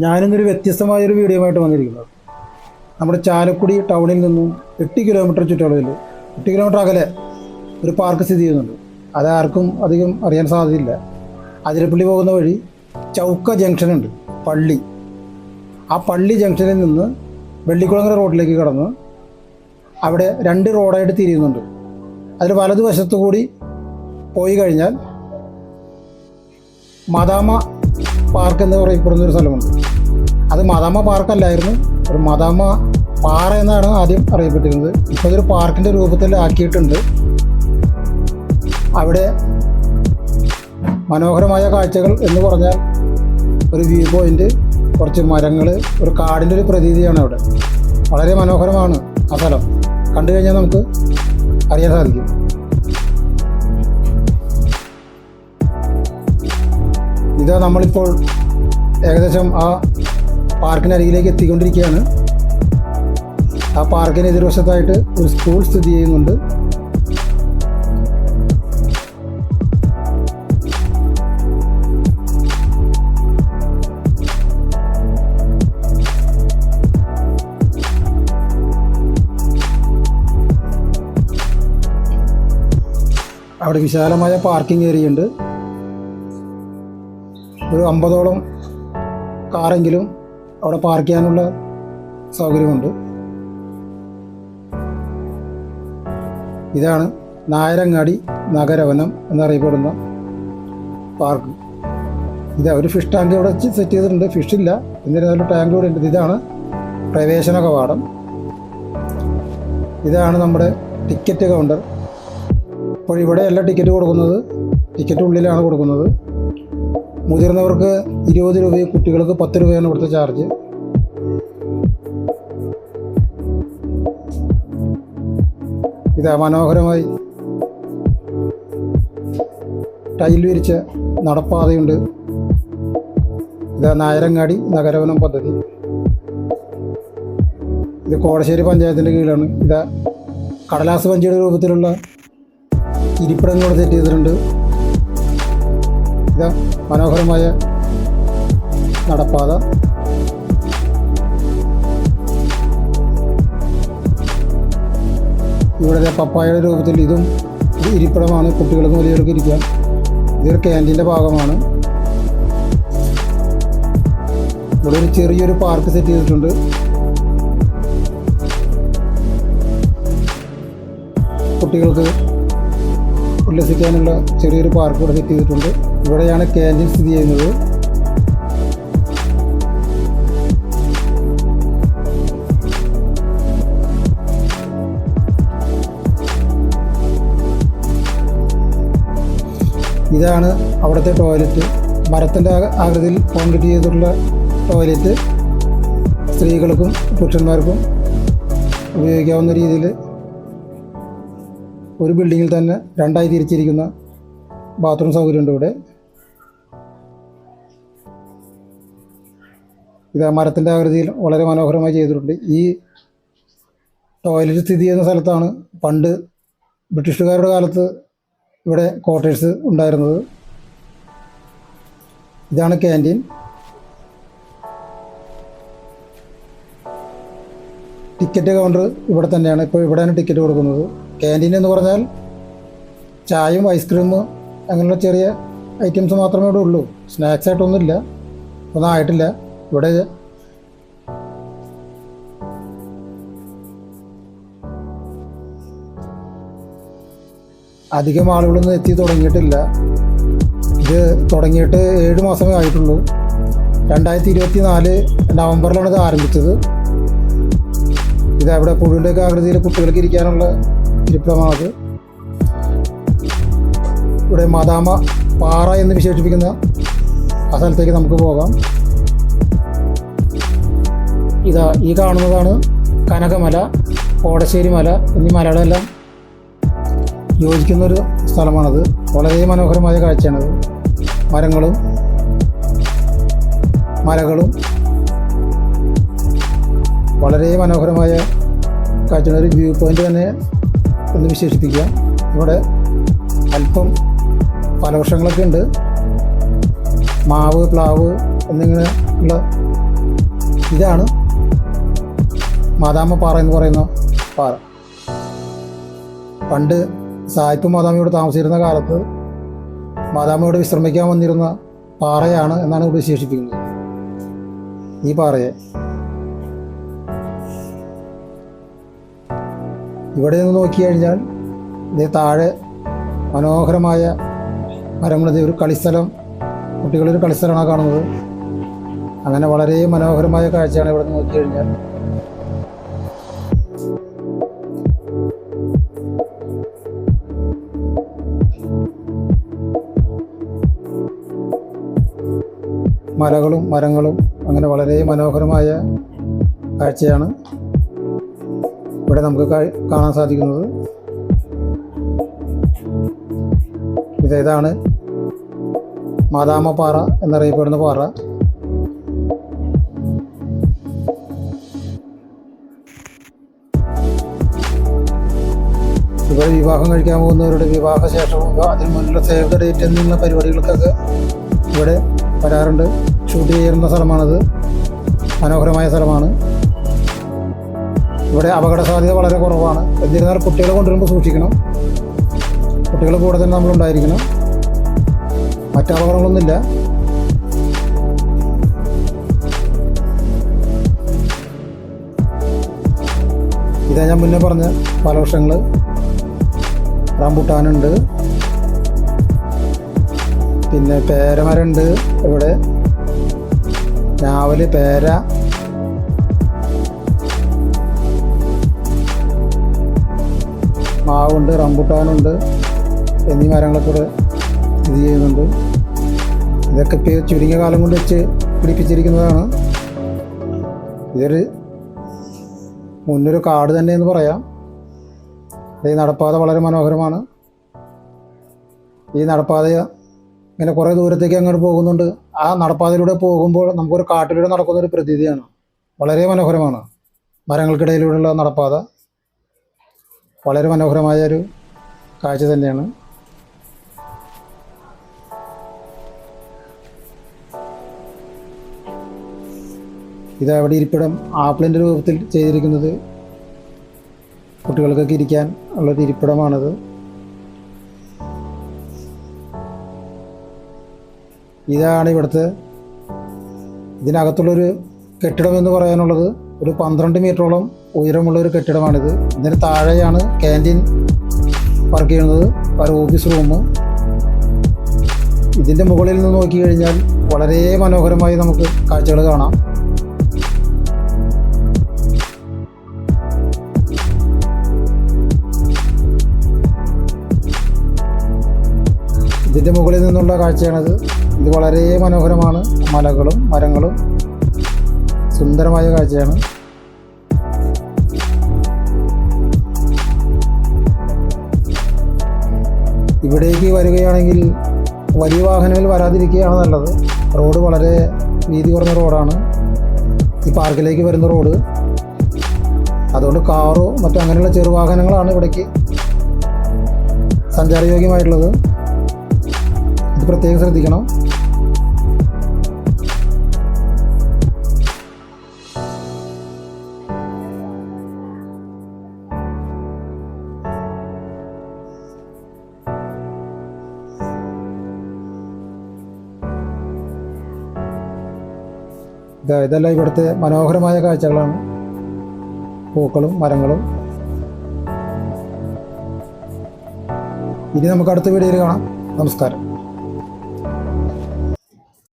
ഞാനിന്നൊരു വ്യത്യസ്തമായൊരു വീഡിയോയുമായിട്ട് വന്നിരിക്കുന്നത് നമ്മുടെ ചാലക്കുടി ടൗണിൽ നിന്നും 8 കിലോമീറ്റർ ചുറ്റളവിൽ 8 കിലോമീറ്റർ അകലെ ഒരു പാർക്ക് സ്ഥിതി ചെയ്യുന്നുണ്ട്. അതാർക്കും അധികം അറിയാൻ സാധ്യതയില്ല. അതിരപ്പള്ളി പോകുന്ന വഴി ചൗക്ക ജംഗ്ഷനുണ്ട്, പള്ളി. ആ പള്ളി ജംഗ്ഷനിൽ നിന്ന് വെള്ളിക്കുളങ്ങര റോഡിലേക്ക് കടന്ന് അവിടെ 2 റോഡായിട്ട് തിരിയുന്നുണ്ട്. അതിൽ വലതുവശത്തു കൂടി പോയി കഴിഞ്ഞാൽ മദാമ പാർക്ക് എന്ന് പറയപ്പെടുന്നൊരു സ്ഥലമുണ്ട്. അത് മദാമ പാർക്കല്ലായിരുന്നു, ഒരു മദാമ പാറ എന്നാണ് ആദ്യം അറിയപ്പെട്ടിരുന്നത്. ഇപ്പോൾ അതൊരു പാർക്കിൻ്റെ രൂപത്തിൽ ആക്കിയിട്ടുണ്ട്. അവിടെ മനോഹരമായ കാഴ്ചകൾ എന്ന് പറഞ്ഞാൽ ഒരു വ്യൂ പോയിൻ്റ്, കുറച്ച് മരങ്ങൾ, ഒരു കാടിൻ്റെ ഒരു പ്രതീതിയാണ് അവിടെ. വളരെ മനോഹരമാണ് ആ സ്ഥലം. കണ്ടു കഴിഞ്ഞാൽ നമുക്ക് അറിയാൻ സാധിക്കും. ഇതാ നമ്മളിപ്പോൾ ഏകദേശം ആ പാർക്കിനരികിലേക്ക് എത്തിക്കൊണ്ടിരിക്കുകയാണ്. ആ പാർക്കിന് എതിർവശത്തായിട്ട് ഒരു സ്കൂൾ സ്ഥിതി ചെയ്യുന്നുണ്ട്. അവിടെ വിശാലമായ പാർക്കിംഗ് ഏരിയ ഉണ്ട്. ഒരു 50ഓളം കാറെങ്കിലും അവിടെ പാർക്ക് ചെയ്യാനുള്ള സൗകര്യമുണ്ട്. ഇതാണ് നായരങ്ങാടി നഗരവനം എന്നറിയപ്പെടുന്ന പാർക്ക്. ഇത് ഒരു ഫിഷ് ടാങ്ക് ഇവിടെ സെറ്റ് ചെയ്തിട്ടുണ്ട്. ഫിഷില്ല, എന്നിരുന്നാലും ടാങ്ക് ഇവിടെ ഉണ്ട്. ഇതാണ് പ്രവേശന കവാടം. ഇതാണ് നമ്മുടെ ടിക്കറ്റ് കൗണ്ടർ. അപ്പോൾ ഇവിടെയല്ല ടിക്കറ്റ് കൊടുക്കുന്നത്, ടിക്കറ്റ് ഉള്ളിലാണ് കൊടുക്കുന്നത്. മുതിർന്നവർക്ക് 20 രൂപയും കുട്ടികൾക്ക് 10 രൂപയാണ് ഇവിടുത്തെ ചാർജ്. ഇതാ മനോഹരമായി ടൈൽ വിരിച്ച നടപ്പാതയുണ്ട്. ഇതാ നായരങ്ങാടി നഗരവനം പദ്ധതി. ഇത് കോടശ്ശേരി പഞ്ചായത്തിൻ്റെ കീഴിലാണ്. ഇതാ കടലാസ് വഞ്ചിയുടെ രൂപത്തിലുള്ള ഇരിപ്പിടങ്ങൾ സെറ്റ് ചെയ്തിട്ടുണ്ട്. ഇതാ മനോഹരമായ നടപ്പാത. ഇവിടെ പപ്പായയുടെ രൂപത്തിൽ ഇതും ഇരിപ്പിടമാണ്, കുട്ടികൾക്ക് വലിയവർക്ക് ഇരിക്കാം. ഇതൊരു ക്യാൻറ്റീൻ്റെ ഭാഗമാണ്. ഇവിടെ ഒരു ചെറിയൊരു പാർക്ക് സെറ്റ് ചെയ്തിട്ടുണ്ട്. കുട്ടികൾക്ക് ഉല്ലസിക്കാനുള്ള ചെറിയൊരു പാർക്ക് ഇവിടെ സെറ്റ് ചെയ്തിട്ടുണ്ട്. ഇവിടെയാണ് ക്യാൻറ്റീൻ സ്ഥിതി ചെയ്യുന്നത്. ഇതാണ് അവിടുത്തെ ടോയ്ലറ്റ്. മരത്തിൻ്റെ ആകൃതിയിൽ കോൺക്രീറ്റ് ചെയ്തിട്ടുള്ള ടോയ്ലറ്റ്. സ്ത്രീകൾക്കും പുരുഷന്മാർക്കും ഉപയോഗിക്കാവുന്ന രീതിയിൽ ഒരു ബിൽഡിങ്ങിൽ തന്നെ 2ആയി തിരിച്ചിരിക്കുന്ന ബാത്റൂം സൗകര്യമുണ്ട് ഇവിടെ. ഇത് മരത്തിൻ്റെ ആകൃതിയിൽ വളരെ മനോഹരമായി ചെയ്തിട്ടുണ്ട്. ഈ ടോയ്ലറ്റ് സ്ഥിതി ചെയ്യുന്ന സ്ഥലത്താണ് പണ്ട് ബ്രിട്ടീഷുകാരുടെ കാലത്ത് ഇവിടെ ക്വാർട്ടേഴ്സ് ഉണ്ടായിരുന്നത്. ഇതാണ് ക്യാൻറ്റീൻ. ടിക്കറ്റ് കൗണ്ടർ ഇവിടെ തന്നെയാണ്. ഇപ്പോൾ ഇവിടെയാണ് ടിക്കറ്റ് കൊടുക്കുന്നത്. ക്യാൻറ്റീൻ എന്ന് പറഞ്ഞാൽ ചായയും ഐസ്ക്രീമും അങ്ങനെയുള്ള ചെറിയ ഐറ്റംസ് മാത്രമേ ഇവിടെ ഉള്ളൂ. സ്നാക്സ് ആയിട്ടൊന്നുമില്ല, ഒന്നും ആയിട്ടില്ല. ഇവിടെ അധികം ആളുകളൊന്നും എത്തി തുടങ്ങിയിട്ടില്ല. ഇത് തുടങ്ങിയിട്ട് 7 മാസമേ ആയിട്ടുള്ളൂ. 2024 നവംബറിലാണ് ഇത് ആരംഭിച്ചത്. ഇത് അവിടെ പുഴുവിൻ്റെയൊക്കെ ആകൃതിയിൽ കുട്ടികൾക്ക് ഇരിക്കാനുള്ള ഇരിപ്പിടമാണത്. ഇവിടെ മദാമ പാറ എന്ന് വിശേഷിപ്പിക്കുന്ന ആ സ്ഥലത്തേക്ക് നമുക്ക് പോകാം. ഇതാ ഈ കാണുന്നതാണ് കനകമല, കോടശ്ശേരി മല എന്നീ മലകളെല്ലാം യോജിക്കുന്നൊരു സ്ഥലമാണത്. വളരെ മനോഹരമായ കാഴ്ചയാണത്. മരങ്ങളും മലകളും വളരെ മനോഹരമായ കാഴ്ചയാണ്. ഒരു വ്യൂ പോയിൻ്റ് തന്നെ എന്ന് വിശേഷിപ്പിക്കാം. ഇവിടെ അല്പം ഫലവൃക്ഷങ്ങളൊക്കെ ഉണ്ട്. മാവ്, പ്ലാവ്, എന്നിങ്ങനെ ഉള്ള ഇതാണ് മാതാമ പാറ എന്ന് പറയുന്ന പാറ. പണ്ട് സായിപ്പ് മാതാമയോട് താമസിച്ചിരുന്ന കാലത്ത് മാതാമയോട് വിശ്രമിക്കാൻ വന്നിരുന്ന പാറയാണ് എന്നാണ് ഇവിടെ വിശേഷിപ്പിക്കുന്നത് ഈ പാറയെ. ഇവിടെ നിന്ന് നോക്കി കഴിഞ്ഞാൽ ഇതേ താഴെ മനോഹരമായ മരങ്ങളത് ഒരു കളിസ്ഥലം, കുട്ടികളൊരു കളിസ്ഥലമാണ് കാണുന്നത്. അങ്ങനെ വളരെ മനോഹരമായ കാഴ്ചയാണ് ഇവിടെ നിന്ന് നോക്കി കഴിഞ്ഞാൽ. മലകളും മരങ്ങളും അങ്ങനെ വളരെ മനോഹരമായ കാഴ്ചയാണ് ഇവിടെ നമുക്ക് കാണാൻ സാധിക്കുന്നത്. ഇതാണ് മാതാമ പാറ എന്നറിയപ്പെടുന്ന പാറ. ഇവിടെ വിവാഹം കഴിക്കാൻ പോകുന്നവരുടെ വിവാഹശേഷവും അതിന് മുന്നിലുള്ള സേവ് ദ ഡേറ്റ് എന്നുള്ള പരിപാടികൾക്കൊക്കെ ഇവിടെ വരാറുണ്ട്. ഷൂട്ട് ചെയ്യുന്ന സ്ഥലമാണത്. മനോഹരമായ സ്ഥലമാണ്. ഇവിടെ അപകട സാധ്യത വളരെ കുറവാണ്. എന്നിരുന്നാൽ കുട്ടികളെ കൊണ്ടുവരുമ്പോൾ സൂക്ഷിക്കണം. കുട്ടികളെ കൂടെ തന്നെ നമ്മളുണ്ടായിരിക്കണം. മറ്റ് അപകടങ്ങളൊന്നുമില്ല. ഇതാ ഞാൻ മുന്നേ പറഞ്ഞ ഫലവൃക്ഷങ്ങൾ. റംബുട്ടാനുണ്ട്, പിന്നെ പേരമരമുണ്ട്, ഇവിടെ ഞാവല്, പേര, മാവുണ്ട്, റംബുട്ടാനുണ്ട് എന്നീ മരങ്ങളൊക്കെ ഇവിടെ സ്ഥിതി ചെയ്യുന്നുണ്ട്. ഇതൊക്കെ ഇപ്പോൾ ചുരുങ്ങിയ കാലം കൊണ്ട് വെച്ച് പിടിപ്പിച്ചിരിക്കുന്നതാണ്. ഇതൊരു മുന്നൊരു കാട് തന്നെ എന്ന് പറയാം. ഈ നടപ്പാത വളരെ മനോഹരമാണ്. ഈ നടപ്പാത ഇങ്ങനെ കുറേ ദൂരത്തേക്ക് അങ്ങോട്ട് പോകുന്നുണ്ട്. ആ നടപ്പാതയിലൂടെ പോകുമ്പോൾ നമുക്കൊരു കാട്ടിലൂടെ നടക്കുന്നൊരു പ്രതീതിയാണ്. വളരെ മനോഹരമാണ്. മരങ്ങൾക്കിടയിലൂടെയുള്ള നടപ്പാത വളരെ മനോഹരമായൊരു കാഴ്ച തന്നെയാണ്. ഇതവിടെ ഇരിപ്പിടം ആപ്പിളിൻ്റെ രൂപത്തിൽ ചെയ്തിരിക്കുന്നത്. കുട്ടികൾക്കൊക്കെ ഇരിക്കാൻ ഉള്ളൊരു ഇരിപ്പിടമാണത്. ഇതാണ് ഇവിടുത്തെ ഇതിനകത്തുള്ളൊരു കെട്ടിടം എന്ന് പറയാനുള്ളത്. ഒരു 12 മീറ്ററോളം ഉയരമുള്ളൊരു കെട്ടിടമാണിത്. ഇതിന് താഴെയാണ് ക്യാൻറ്റീൻ വർക്ക് ചെയ്യുന്നത്, ഒരു ഓഫീസ് റൂം. ഇതിൻ്റെ മുകളിൽ നിന്ന് നോക്കി കഴിഞ്ഞാൽ വളരെ മനോഹരമായി നമുക്ക് കാഴ്ചകൾ കാണാം. ഇതിൻ്റെ മുകളിൽ നിന്നുള്ള കാഴ്ചയാണിത്. ഇത് വളരെ മനോഹരമാണ്. മലകളും മരങ്ങളും സുന്ദരമായ കാഴ്ചയാണ്. ഇവിടേക്ക് വരികയാണെങ്കിൽ വലിയ വാഹനങ്ങൾ വരാതിരിക്കുകയാണ് നല്ലത്. റോഡ് വളരെ വീതി കുറഞ്ഞ റോഡാണ് ഈ പാർക്കിലേക്ക് വരുന്ന റോഡ്. അതുകൊണ്ട് കാറോ മറ്റോ അങ്ങനെയുള്ള ചെറുവാഹനങ്ങളാണ് ഇവിടേക്ക് സഞ്ചാരയോഗ്യമായിട്ടുള്ളത്. ഇത് പ്രത്യേകം ശ്രദ്ധിക്കണം. ഇതെല്ലാം ഇവിടുത്തെ മനോഹരമായ കാഴ്ചകളാണ്. പൂക്കളും മരങ്ങളും. ഇനി നമുക്ക് അടുത്ത വീഡിയോയിൽ കാണാം. നമസ്കാരം.